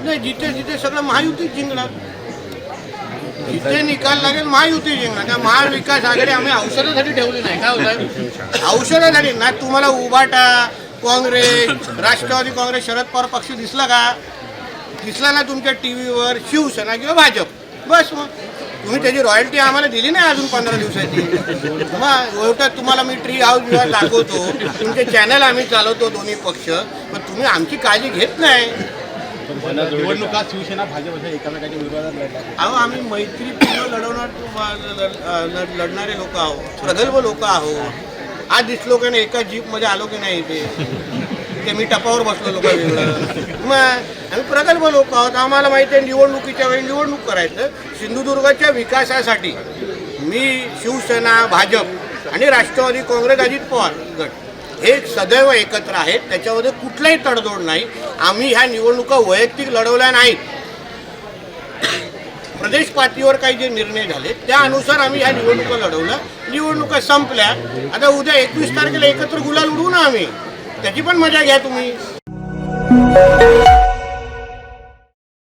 नाही, जिथे जिथे सगळं महायुती जिंकणार, जिथे निकाल लागेल महायुती जिंकणार. का महाविकास आघाडी आम्ही औषधासाठी ठेवली नाही. काय होतं औषधासाठी ना? तुम्हाला उभाटा, काँग्रेस, राष्ट्रवादी काँग्रेस, शरद पवार पक्ष दिसला का? दिसला ना तुमच्या टी व्हीवर? शिवसेना किंवा भाजप, बस. मग तुम्ही त्याची रॉयल्टी आम्हाला दिली नाही अजून 15 दिवसाची. मग एवढं तुम्हाला मी ट्री हाऊस विभाग दाखवतो, तुमचे चॅनल आम्ही चालवतो दोन्ही पक्ष, पण तुम्ही आमची काळजी घेत नाही. निवडणुकात शिवसेना भाजप अशा एकामेकाच्या विरोधात लढला. अहो, आम्ही मैत्रीपूर्ण लढणारे लोक आहोत, प्रगल्भ लोक आहोत. आज दिसलो की नाही, एका जीपमध्ये आलो की नाही इथे, ते मी टपावर बसलो लोक वेगळं. मग आम्ही प्रगल्भ लोक आहोत. आम्हाला माहिती आहे निवडणुकीच्या वेळी निवडणूक करायचं. सिंधुदुर्गाच्या विकासासाठी मी शिवसेना, भाजप आणि राष्ट्रवादी काँग्रेस, अजित पवार गट हे सदैव एकत्र आहेत. त्याच्यामध्ये कुठलाही तडजोड नाही. आम्ही ह्या निवडणुका वैयक्तिक लढवल्या नाहीत. प्रदेश पातळीवर काही जे निर्णय झाले त्यानुसार आम्ही ह्या निवडणुका लढवल्या. निवडणुका संपल्या. आता उद्या 21 तारखेला एकत्र गुलाल उडवू ना आम्ही. त्याची पण मजा घ्या तुम्ही.